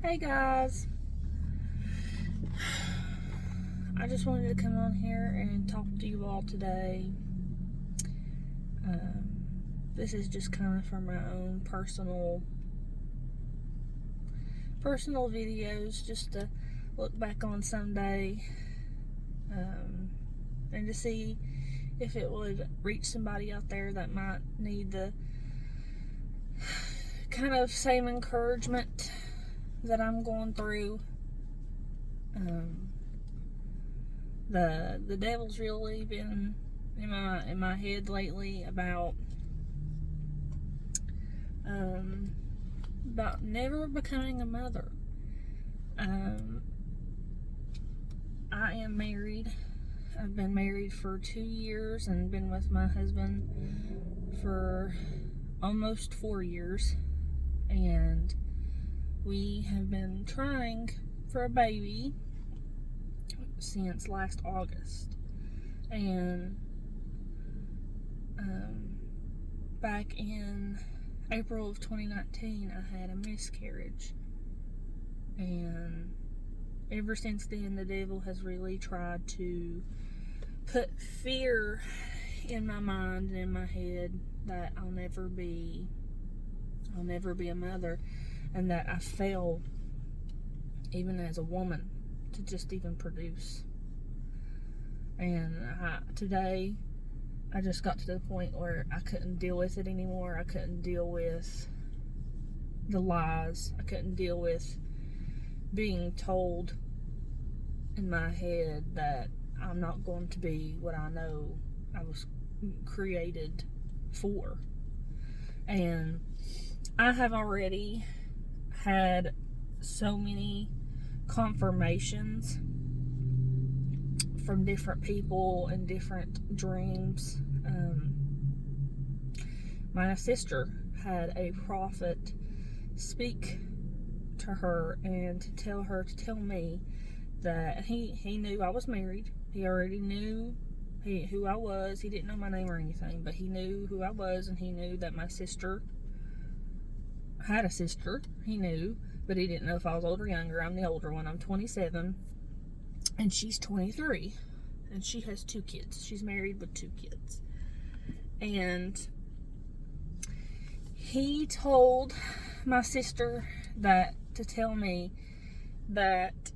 Hey guys, I just wanted to come on here and talk to you all today. This is just kind of for my own personal videos, just to look back on someday, and to see if it would reach somebody out there that might need the kind of same encouragement that I'm going through. The devil's really been in my head lately about never becoming a mother. I am married. I've been married for 2 years and been with my husband for almost 4 years, and we have been trying for a baby since last August. And back in April of 2019, I had a miscarriage. And ever since then, the devil has really tried to put fear in my mind and in my head that I'll never be a mother, and that I fail even as a woman to just even produce. And today I just got to the point where I couldn't deal with it anymore. I couldn't deal with the lies. I couldn't deal with being told in my head that I'm not going to be what I know I was created for. And I have already had so many confirmations from different people and different dreams. My sister had a prophet speak to her and to tell me that he knew I was married. He already knew who I was. He didn't know my name or anything, but he knew who I was, and he knew that my sister had a sister. He knew, but he didn't know if I was older or younger. I'm the older one. I'm 27, and she's 23, and she has 2 kids. She's married with 2 kids. And he told my sister to tell me that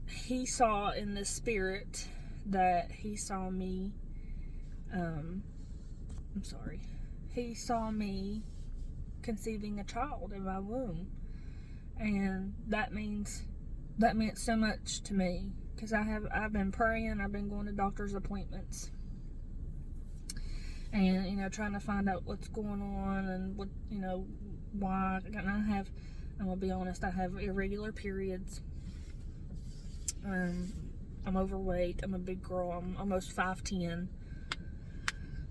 he saw in the spirit that he saw me, he saw me conceiving a child in my womb. And that meant so much to me, because I've been praying. I've been going to doctor's appointments and trying to find out what's going on and what why. And I'm gonna be honest, I have irregular periods. I'm overweight. I'm a big girl. I'm almost 5'10".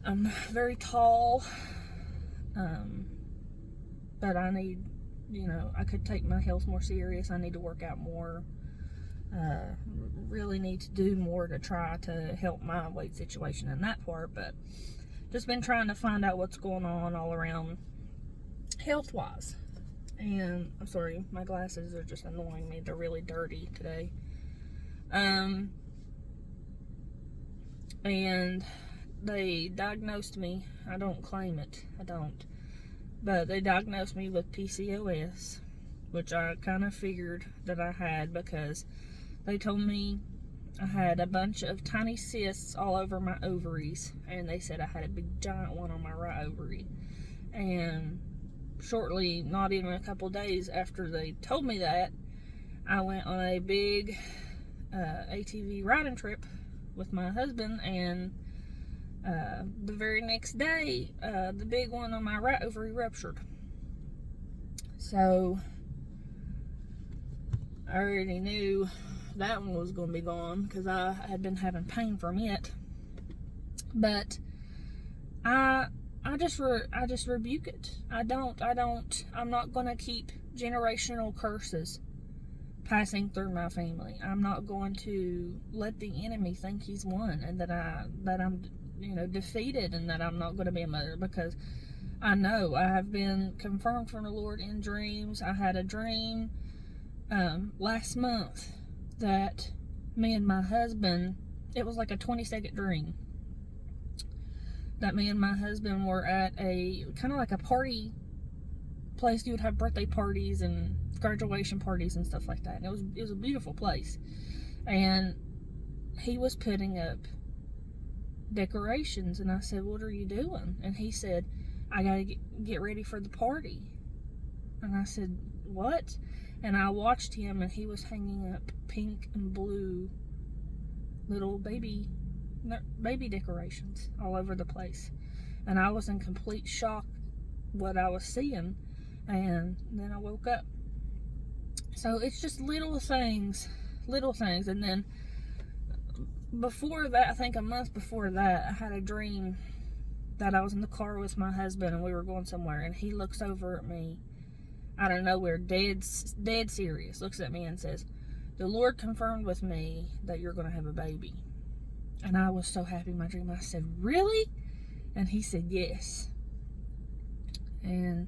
I'm very tall, but I need, I could take my health more serious. I need to work out more. Really need to do more to try to help my weight situation in that part. But just been trying to find out what's going on all around health-wise. And I'm sorry, my glasses are just annoying me. They're really dirty today. And they diagnosed me. I don't claim it. I don't. But they diagnosed me with PCOS, which I kind of figured that I had, because they told me I had a bunch of tiny cysts all over my ovaries, and they said I had a big giant one on my right ovary. And shortly, not even a couple days after they told me that, I went on a big ATV riding trip with my husband, and the very next day, the big one on my right ovary ruptured. So I already knew that one was going to be gone, because I had been having pain from it. But I just rebuke it. I'm not going to keep generational curses passing through my family. I'm not going to let the enemy think he's won, and that I'm defeated, and that I'm not going to be a mother, because I know I have been confirmed from the Lord in dreams. I had a dream last month that me and my husband, it was like a 20-second dream, that me and my husband were at a kind of like a party place. You would have birthday parties and graduation parties and stuff like that. And it was a beautiful place. And he was putting up decorations, and I said, "What are you doing?" And he said, "I gotta get ready for the party." And I said, "What?" And I watched him, and he was hanging up pink and blue little baby decorations all over the place. And I was in complete shock what I was seeing. And then I woke up. So it's just little things. And then before that, I think a month before that, I had a dream that I was in the car with my husband and we were going somewhere, and he looks over at me out of nowhere, dead serious, looks at me and says, "The Lord confirmed with me that you're going to have a baby." And I was so happy in my dream. I said, "Really?" And he said, "Yes." And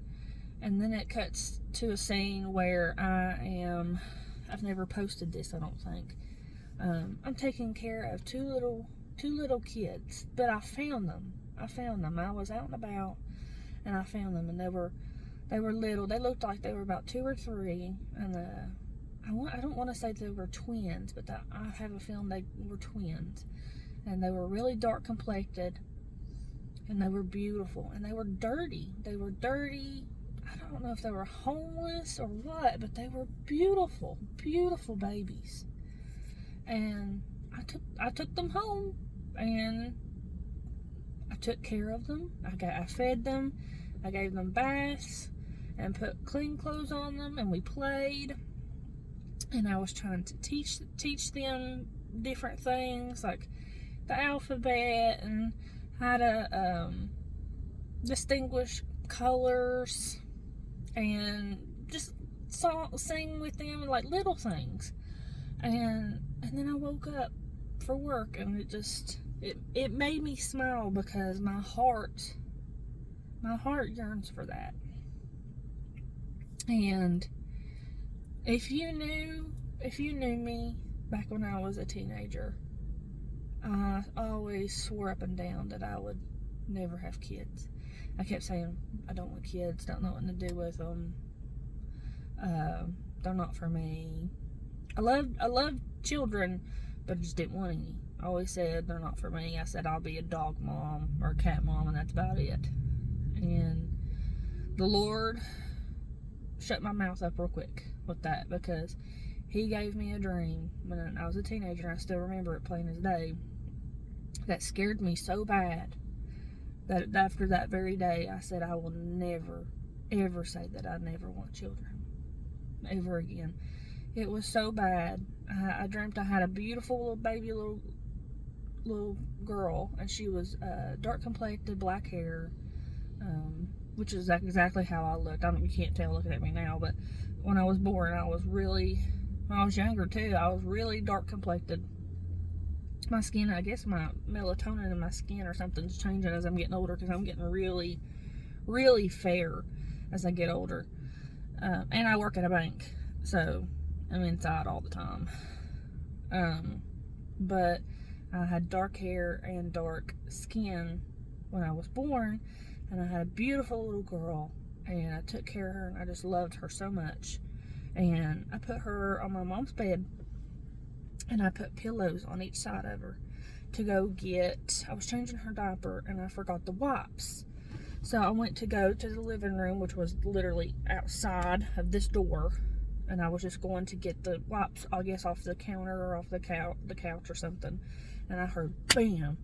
then it cuts to a scene where I've never posted this, I don't think. I'm taking care of two little kids, but I found them. I was out and about, and I found them, and they were little. They looked like they were about 2 or 3, and I don't want to say they were twins, but I have a feeling they were twins, and they were really dark complected, and they were beautiful, and they were dirty. I don't know if they were homeless or what, but they were beautiful babies. And I took them home, and I took care of them. I fed them. I gave them baths and put clean clothes on them, and we played. And I was trying to teach them different things like the alphabet and how to distinguish colors, and just sing with them, like little things. And then I woke up for work, and it made me smile because my heart yearns for that. And if you knew me back when I was a teenager, I always swore up and down that I would never have kids. I kept saying, "I don't want kids, don't know what to do with them. They're not for me." I love children, but I just didn't want any. I always said they're not for me. I said I'll be a dog mom or a cat mom, and that's about it. And the Lord shut my mouth up real quick with that, because he gave me a dream when I was a teenager, and I still remember it plain as day, that scared me so bad that after that very day, I said I will never, ever say that I never want children ever again. It was so bad. I dreamt I had a beautiful little baby little girl, and she was dark complected, black hair, which is exactly how I looked. You can't tell looking at me now, but when I was born, when I was younger too, I was really dark complected. My skin, I guess my melatonin in my skin or something's changing as I'm getting older, because I'm getting really, really fair as I get older. And I work at a bank, so I'm inside all the time. But I had dark hair and dark skin when I was born, and I had a beautiful little girl, and I took care of her, and I just loved her so much. And I put her on my mom's bed, and I put pillows on each side of her to go get, I was changing her diaper, and I forgot the wipes. So I went to go to the living room, which was literally outside of this door, and I was just going to get the wipes, I guess, off the counter or off the couch or something. And I heard bam,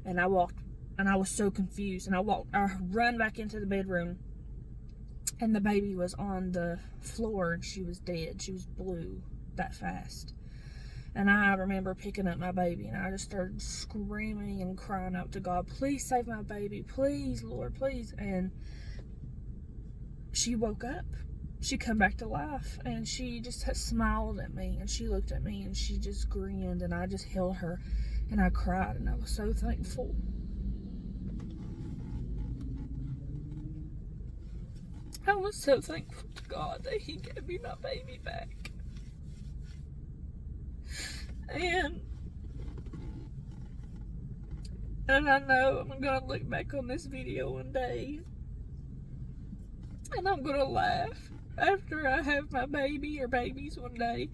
and I walked, and I was so confused, and I run back into the bedroom, and the baby was on the floor, and she was dead. She was blue that fast. And I remember picking up my baby, and I just started screaming and crying out to God, "Please save my baby, please, Lord, please." And she woke up. She come back to life, and she just smiled at me, and she looked at me, and she just grinned, and I just held her, and I cried, and I was so thankful. was so thankful to God that He gave me my baby back. And I know I'm gonna look back on this video one day and I'm gonna laugh after I have my baby or babies one day.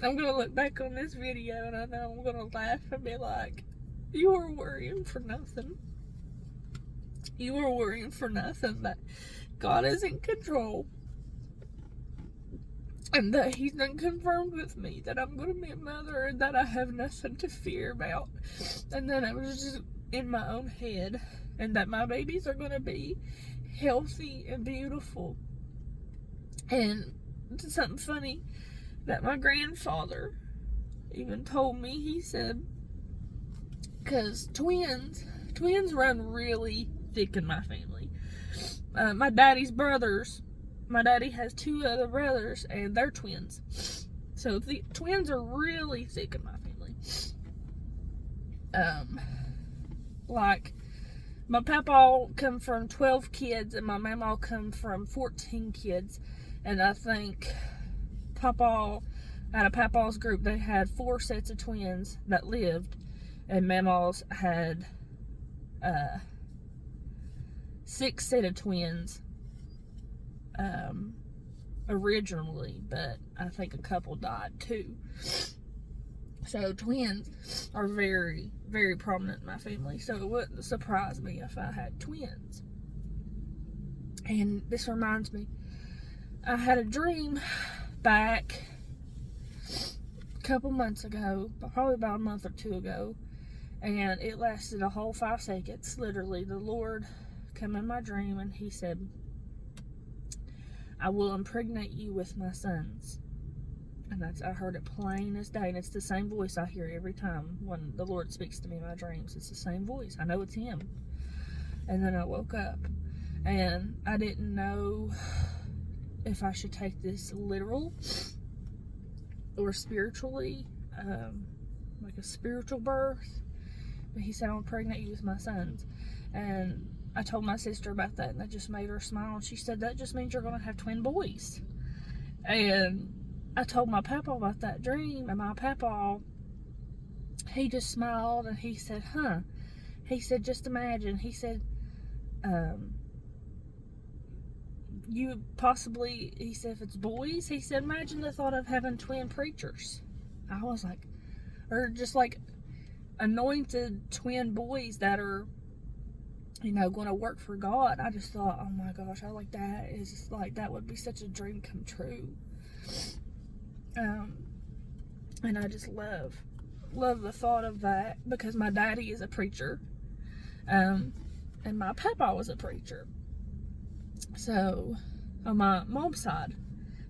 I'm gonna look back on this video and I know I'm gonna laugh and be like, you were worrying for nothing. You were worrying for nothing. That God is in control. And that He's done confirmed with me that I'm gonna be a mother and that I have nothing to fear about. And that I was just in my own head. And that my babies are gonna be healthy and beautiful. And it's something funny that my grandfather even told me. He said, because twins run really thick in my family. My daddy's brothers, my daddy has 2 other brothers and they're twins. So the twins are really thick in my family. Like, my papa come from 12 kids and my mama come from 14 kids. And I think out of papa's group, they had 4 sets of twins that lived. And mama's had 6 set of twins originally, but I think a couple died too. So twins are very, very prominent in my family, so it wouldn't surprise me if I had twins. And this reminds me, I had a dream back a couple months ago, probably about a month or 2 ago, and it lasted a whole 5 seconds. Literally, the Lord came in my dream and He said, I will impregnate you with my sons. And I heard it plain as day, and it's the same voice I hear every time when the Lord speaks to me in my dreams. It's the same voice. I know it's Him. And then I woke up, and I didn't know if I should take this literal or spiritually, like a spiritual birth. But He said, I'll impregnate you with my sons. And I told my sister about that, and that just made her smile. And she said, that just means you're going to have twin boys. And I told my papa about that dream, and my papa, he just smiled, and he said, he said, just imagine. He said, you possibly, he said, if it's boys, he said, imagine the thought of having twin preachers. I was like, or just like anointed twin boys that are, going to work for God. I just thought, oh my gosh, that would be such a dream come true. And I just love the thought of that, because my daddy is a preacher, and my papa was a preacher. So, on my mom's side,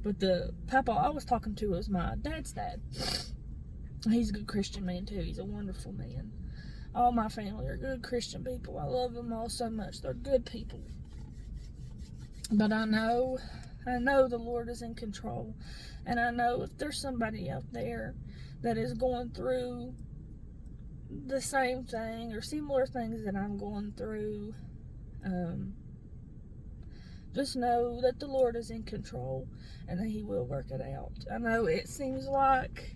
but the papa I was talking to was my dad's dad. He's a good Christian man too. He's a wonderful man. All my family are good Christian people. I love them all so much. They're good people. But I know the Lord is in control. And I know if there's somebody out there that is going through the same thing or similar things that I'm going through, just know that the Lord is in control and that He will work it out. I know it seems like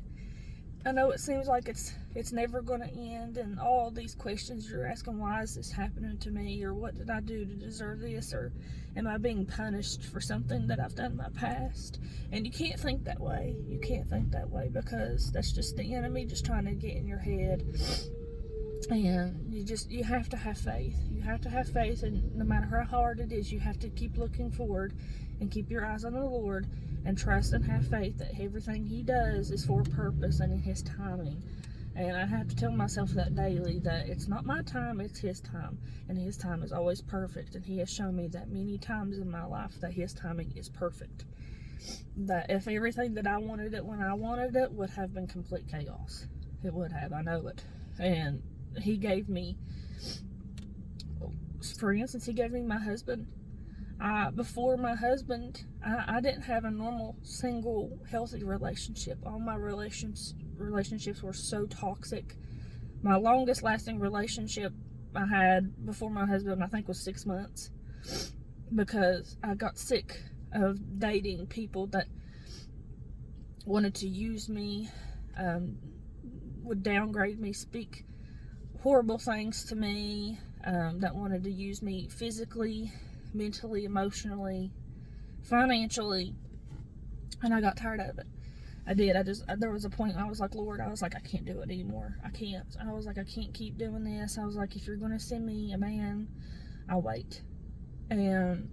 it's never going to end, and all these questions you're asking, why is this happening to me, or what did I do to deserve this, or am I being punished for something that I've done in my past? And you can't think that way. You can't think that way, because that's just the enemy just trying to get in your head. And you have to have faith. You have to have faith, and no matter how hard it is, you have to keep looking forward and keep your eyes on the Lord and trust and have faith that everything He does is for a purpose and in His timing. And I have to tell myself that daily, that it's not my time, it's His time. And His time is always perfect. And He has shown me that many times in my life that His timing is perfect. That if everything that I wanted it when I wanted it would have been complete chaos. It would have, I know it. And He gave me, for instance, He gave me my husband. Before my husband, I didn't have a normal, single, healthy relationship. All my relationships were so toxic. My longest lasting relationship I had before my husband, I think, was 6 months. because I got sick of dating people that wanted to use me, would downgrade me, speak horrible things to me, that wanted to use me physically, mentally, emotionally, financially, and I got tired of it. I did. There was a point I was like, Lord, I was like, I can't do it anymore. I can't. I was like, I can't keep doing this. I was like, if you're going to send me a man, I'll wait. And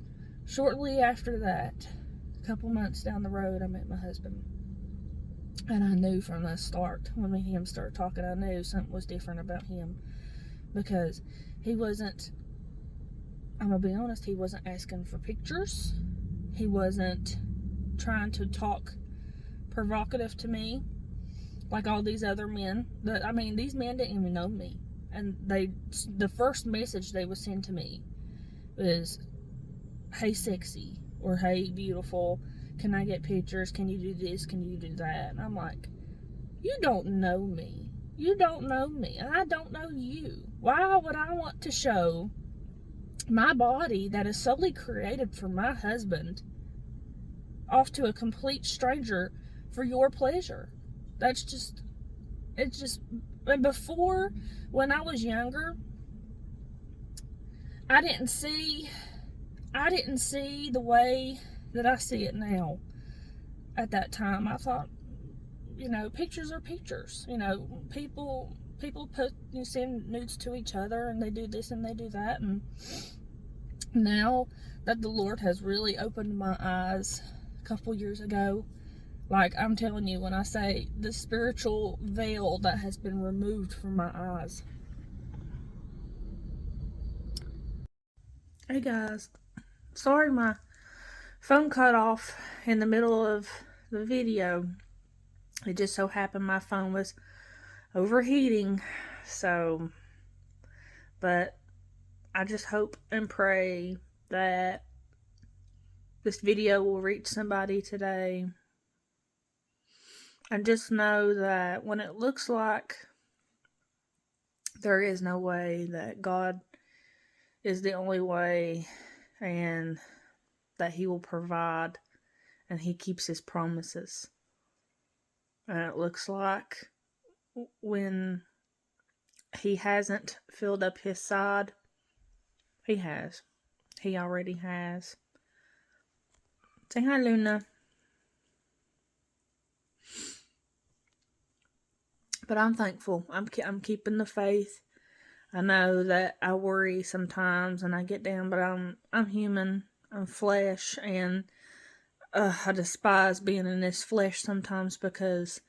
shortly after that, a couple months down the road, I met my husband. And I knew from the start, when me and him started talking, I knew something was different about him. Because he wasn't, I'm going to be honest, he wasn't asking for pictures. He wasn't trying to talk provocative to me like all these other men. These men didn't even know me. And the first message they would send to me was, hey sexy, or hey beautiful, can I get pictures, can you do this, can you do that? And I'm like, you don't know me, and I don't know you. Why would I want to show my body that is solely created for my husband off to a complete stranger for your pleasure? And before, when I was younger, I didn't see the way that I see it now. At that time, I thought, pictures are pictures. People send nudes to each other, and they do this and they do that. And now that the Lord has really opened my eyes a couple years ago, like, I'm telling you, when I say the spiritual veil that has been removed from my eyes. Hey guys, sorry my phone cut off in the middle of the video. It just so happened my phone was overheating, but I just hope and pray that this video will reach somebody today. And just know that when it looks like there is no way, that God is the only way, and that He will provide, and He keeps His promises. And it looks like when He hasn't filled up His side, He has. He already has. Say hi, Luna. But I'm thankful. I'm keeping the faith. I know that I worry sometimes and I get down, but I'm human. I'm flesh, and I despise being in this flesh sometimes, because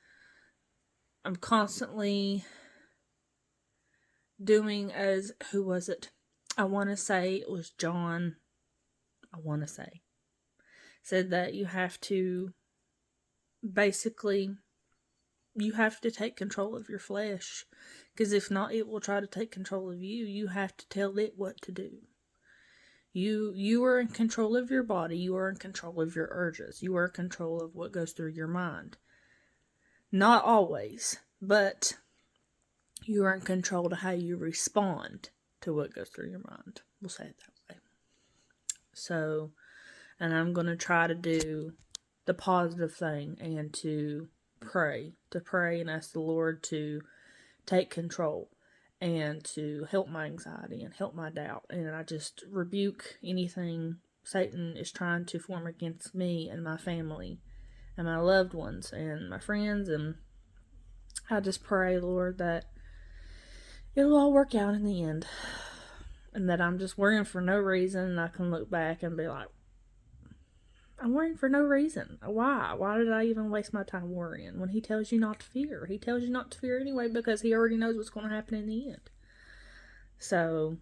I'm constantly doing as, who was it? I want to say it was John. Said that you have to take control of your flesh, because if not, it will try to take control of you. You have to tell it what to do. You are in control of your body. You are in control of your urges. You are in control of what goes through your mind. Not always, but you are in control of how you respond to what goes through your mind. We'll say it that way. So, and I'm going to try to do the positive thing, and to pray and ask the Lord to take control, and to help my anxiety and help my doubt. And I just rebuke anything Satan is trying to form against me and my family and my loved ones and my friends. And I just pray, Lord, that it'll all work out in the end, and that I'm just worrying for no reason, and I can look back and be like, I'm worrying for no reason. Why? Why did I even waste my time worrying when He tells you not to fear? He tells you not to fear anyway, because He already knows what's going to happen in the end. So,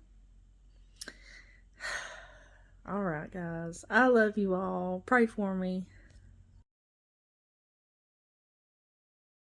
alright guys, I love you all. Pray for me.